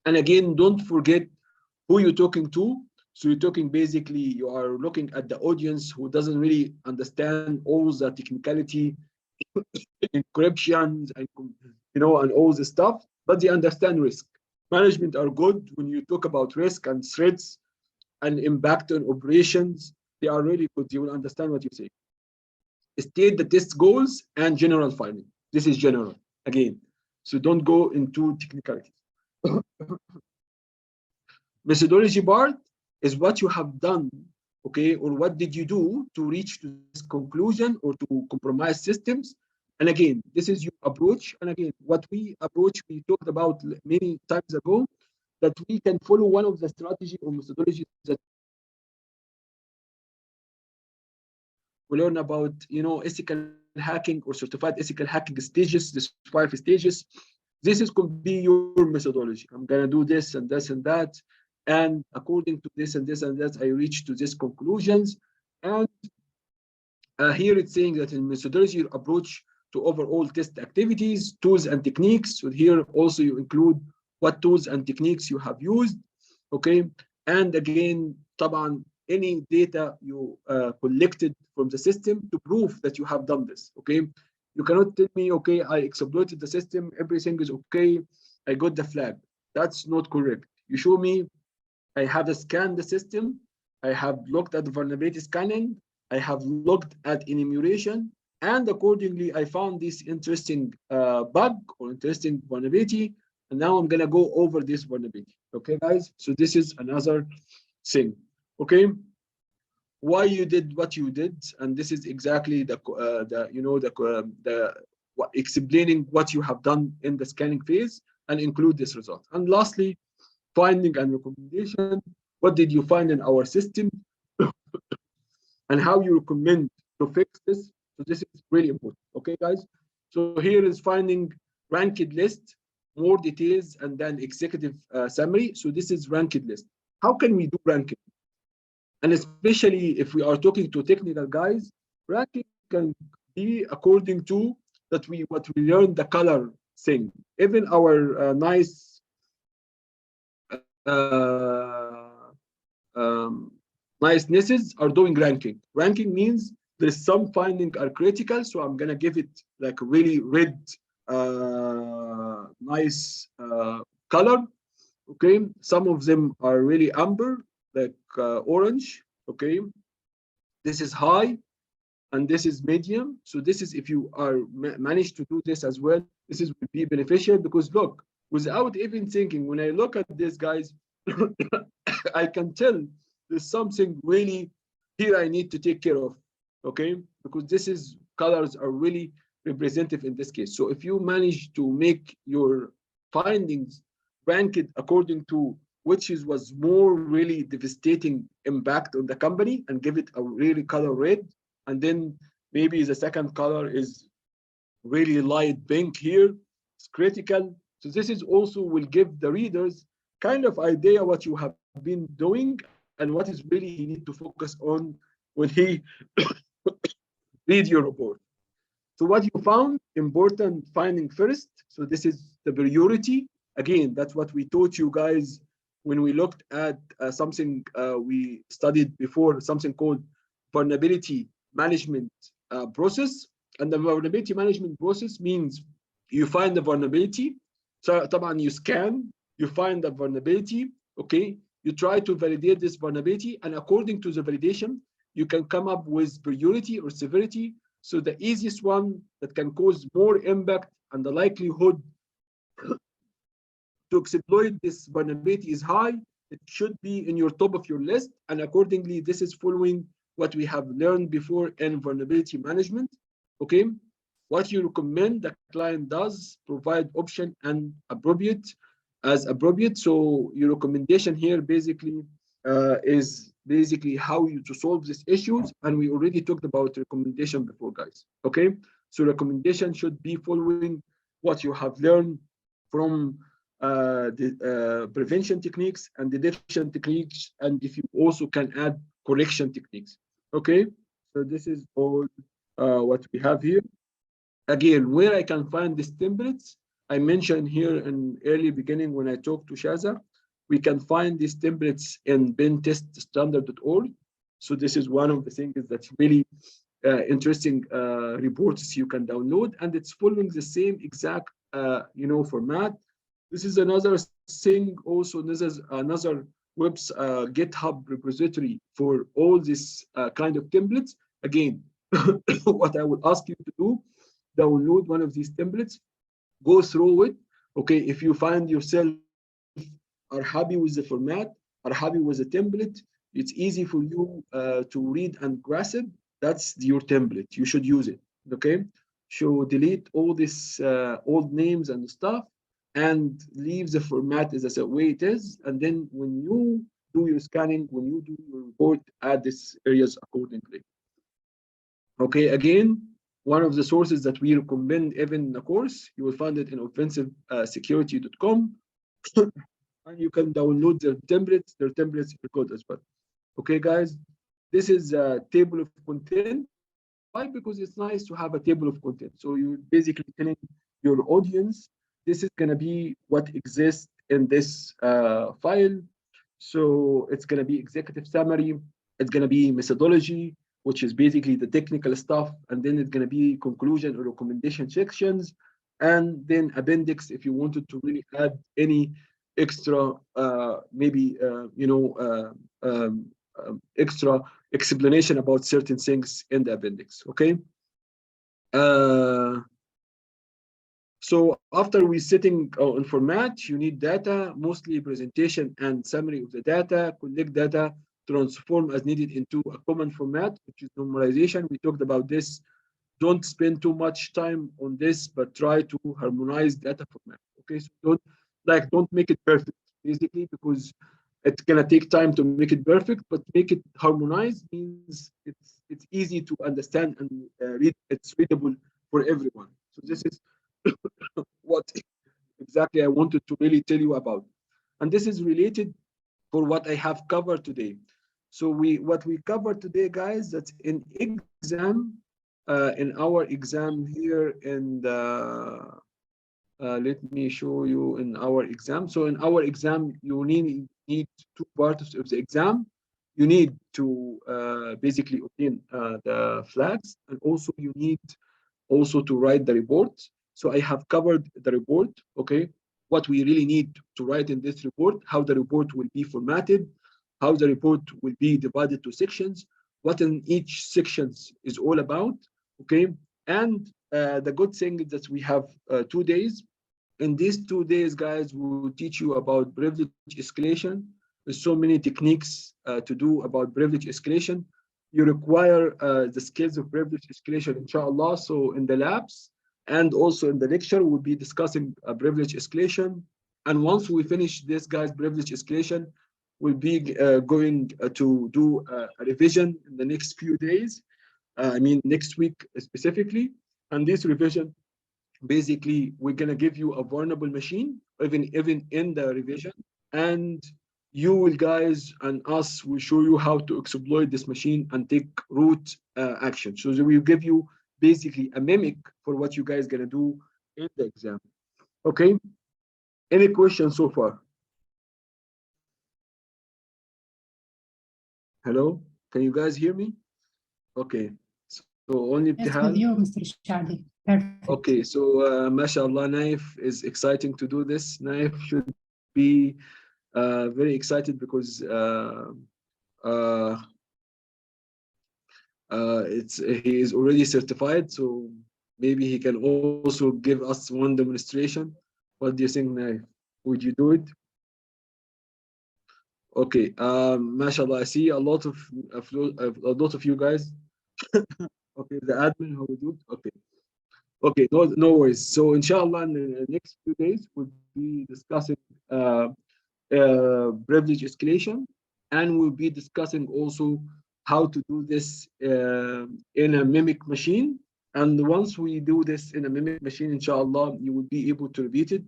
And again, don't forget who you're talking to. So you're talking basically, you are looking at the audience who doesn't really understand all the technicality, encryptions, and and all the stuff, but they understand risk. Management are good when you talk about risk and threats and impact on operations. They are really good. You will understand what you say. State the test goals and general finding. This is general again. So don't go into technicalities. Methodology part is what you have done, okay, or what did you do to reach to this conclusion or to compromise systems. And again, this is your approach. And again, what we approach, we talked about many times ago, that we can follow one of the strategy or methodologies that we learn about, ethical hacking or certified ethical hacking stages, this 5 stages. This is could be your methodology. I'm gonna do this and this and that, and according to this and this and that, I reach to these conclusions. And here it's saying that in methodology, your approach to overall test activities, tools and techniques. So here also you include what tools and techniques you have used, okay? And again, طبعا, any data you collected from the system to prove that you have done this, okay? You cannot tell me, okay, I exploited the system, everything is okay, I got the flag. That's not correct. You show me, I have scanned the system, I have looked at the vulnerability scanning, I have looked at enumeration, and accordingly, I found this interesting bug or interesting vulnerability, and now I'm gonna go over this vulnerability. Okay, guys. So this is another thing. Okay, why you did what you did, and this is exactly the explaining what you have done in the scanning phase and include this result. And lastly, finding and recommendation. What did you find in our system, and how you recommend to fix this? So this is really important. Okay, guys. So here is finding ranked list, more details, and then executive summary. So this is ranked list. How can we do ranking? And especially if we are talking to technical guys, ranking can be according to that what we learned, the color thing. Even our nice nicenesses are doing ranking. Ranking means there's some findings are critical, so I'm gonna give it like a really red, nice color. Okay, some of them are really amber, like orange. Okay, this is high, and this is medium. So this is, if you are managed to do this as well, this is will be beneficial, because look, without even thinking, when I look at this, guys, I can tell there's something really here I need to take care of. Okay, because this is colors are really representative in this case. So if you manage to make your findings ranked according to which was more really devastating impact on the company, and give it a really color red, and then maybe the second color is really light pink here, it's critical. So this is also will give the readers kind of idea what you have been doing and what is really he need to focus on when he read your report. So what you found, important finding first. So this is the priority. Again, that's what we taught you guys when we looked at something we studied before, something called vulnerability management process. And the vulnerability management process means you find the vulnerability. So you scan, you find the vulnerability, okay? You try to validate this vulnerability, and according to the validation, you can come up with priority or severity. So the easiest one that can cause more impact and the likelihood to exploit this vulnerability is high, it should be in your top of your list. And accordingly, this is following what we have learned before in vulnerability management. Okay, what you recommend the client does, provide option and appropriate as appropriate. So your recommendation here basically is basically how you to solve these issues, and we already talked about recommendation before, guys. Okay, so recommendation should be following what you have learned from the prevention techniques and the detection techniques, and if you also can add correction techniques. Okay, so this is all what we have here. Again, where I can find these templates, I mentioned here in early beginning when I talked to Shaza, we can find these templates in penteststandard.org. So this is one of the things that's really interesting reports you can download, and it's following the same exact format. This is another thing also. This is another GitHub repository for all this kind of templates. Again, what I would ask you to do, download one of these templates, go through it. Okay, if you find yourself are happy with the format, are happy with the template, it's easy for you to read and grasp it, that's your template. You should use it. Okay, so delete all this old names and stuff, and leave the format as the way it is. And then when you do your scanning, when you do your report, add these areas accordingly. Okay, again, one of the sources that we recommend even in the course, you will find it in offensivesecurity.com. And you can download their templates. Their templates are good as well. Okay, guys, this is a table of content. Why? Because it's nice to have a table of content. So you're basically telling your audience, this is going to be what exists in this file. So it's going to be executive summary. It's going to be methodology, which is basically the technical stuff. And then it's going to be conclusion or recommendation sections. And then appendix, if you wanted to really add any extra, extra explanation about certain things in the appendix. Okay. So after we setting on format, you need data, mostly presentation and summary of the data, collect data, transform as needed into a common format, which is normalization. We talked about this. Don't spend too much time on this, but try to harmonize data format. Okay, so don't make it perfect, basically, because it's gonna take time to make it perfect, but make it harmonized means it's easy to understand and read. It's readable for everyone. So this is what exactly I wanted to really tell you about, and this is related for what I have covered today. So what we covered today, guys, that's in exam, in our exam here in the. Let me show you in our exam. So in our exam, you need two parts of the exam. You need to basically obtain the flags, and also you need also to write the report. So I have covered the report, okay? What we really need to write in this report, how the report will be formatted, how the report will be divided to sections, what in each sections is all about, okay? And the good thing is that we have 2 days. In these 2 days, guys, we will teach you about privilege escalation. There's so many techniques to do about privilege escalation. You require the skills of privilege escalation, inshallah. So in the labs and also in the lecture, we'll be discussing privilege escalation. And once we finish this, guys, privilege escalation, we'll be going to do a revision in the next few days. I mean, next week specifically. And this revision, basically, we're going to give you a vulnerable machine, even in the revision. And you will, guys, and us will show you how to exploit this machine and take root action. So we'll give you basically a mimic for what you guys going to do in the exam. Okay? Any questions so far? Hello? Can you guys hear me? Okay. So only yes, with you, Mr. Shadi. Perfect. Okay, so mashallah, Naif is exciting to do this. Naif should be very excited because he is already certified, so maybe he can also give us one demonstration. What do you think, Naif? Would you do it? Okay, mashallah, I see a lot of you guys. Okay, the admin, how we do it? Okay. Okay, no worries. So inshallah, in the next few days, we'll be discussing privilege escalation, and we'll be discussing also how to do this in a mimic machine. And once we do this in a mimic machine, inshallah, you will be able to repeat it.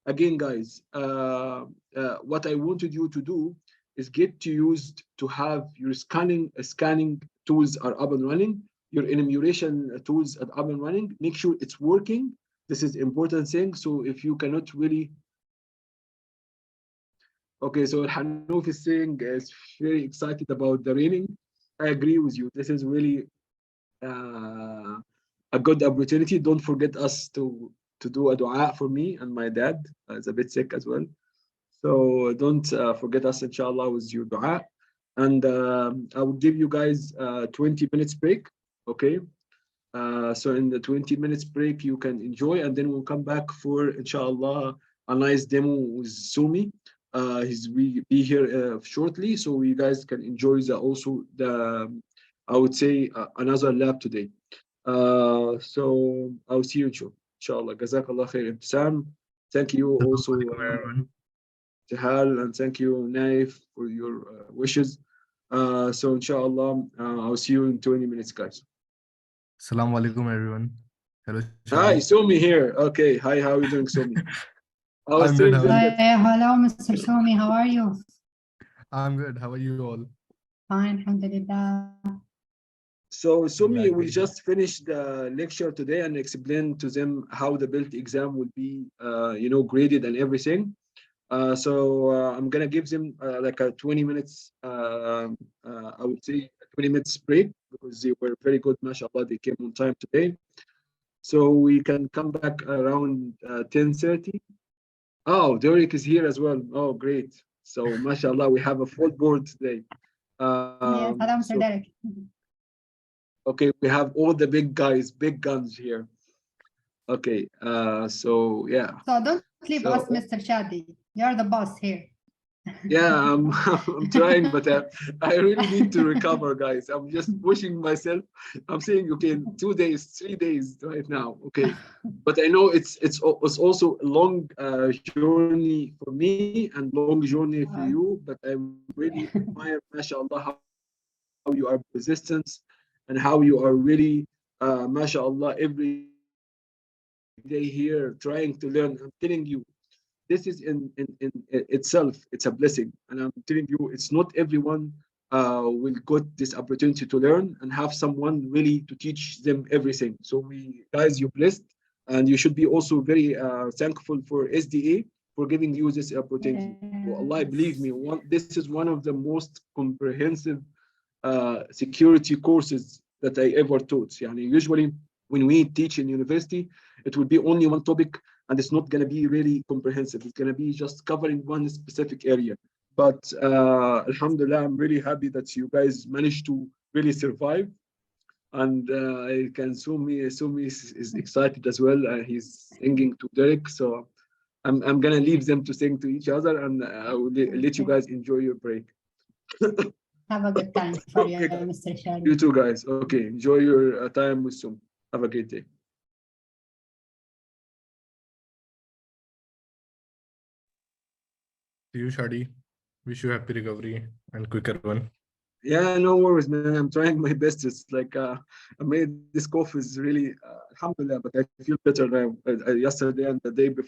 again, guys, what I wanted you to do is get used to have your scanning tools are up and running, your enumeration tools are up and running. Make sure it's working. This is important thing. So if you cannot really, okay, so Hanouf is saying is very excited about the raining. I agree with you. This is really uh, a good opportunity. Don't forget us to do a dua for me and my dad. Is a bit sick as well. So don't forget us, inshallah, with your dua. And I will give you guys 20 minutes break. Okay. So in the 20 minutes break, you can enjoy, and then we'll come back for, inshallah, a nice demo with Sumi. He's will be here shortly, so you guys can enjoy also the, I would say, another lab today. So I'll see you, inshallah. Jazakallah khair, Ibtisam. Thank you also, Tehal, and thank you, Naif, for your wishes. So inshallah, I'll see you in 20 minutes, guys. Assalamu alaikum, everyone. Hello, Hi, Shadi. Somi here. Okay, hi, how are you doing, Somi? I was I'm good. saying How are that. you? Hello, Mr. Somi. How are you? I'm good. How are you all? Fine, alhamdulillah. So, Somi, Glad to we hear. just finished the lecture today and explained to them how the built exam will be, graded and everything. So I'm gonna give them like a 20 minutes, I would say 20 minutes break, because they were very good, mashallah, they came on time today. So we can come back around 10:30. Oh, Derek is here as well. Oh, great. So mashallah, we have a full board today. Yes, hello, Mr. So, Derek. okay, we have all the big guys, big guns here. Okay, so yeah. So don't leave So, us, Mr. Shadi. You're the boss here. yeah, I'm trying, but I really need to recover, guys. I'm just pushing myself. I'm saying, okay, in 2 days, 3 days right now, okay. But I know it's also a long journey for me and long journey for you. But I really admire, mashallah, how you are persistent and how you are really, mashallah, every day here trying to learn. I'm telling you, this is in itself, it's a blessing. And I'm telling you, it's not everyone will get this opportunity to learn and have someone really to teach them everything. So we guys, you're blessed, and you should be also very thankful for SDA for giving you this opportunity. So Allah, believe me, this is one of the most comprehensive security courses that I ever taught. Yani usually when we teach in university, it will be only one topic, and it's not going to be really comprehensive. It's going to be just covering one specific area. But alhamdulillah, I'm really happy that you guys managed to really survive. And I can Sumi is excited as well. He's singing to Derek, so I'm gonna leave them to sing to each other, and I will let you guys enjoy your break. Have a good time for you, Okay, guys. Mr. Shadi. You too, guys. Okay, enjoy your time with Sumi. Have a great day. To you, Shadi. Wish you happy recovery and quicker one. Yeah, no worries, man. I'm trying my best. It's like I made this cough is really alhamdulillah, but I feel better now. Yesterday and the day before.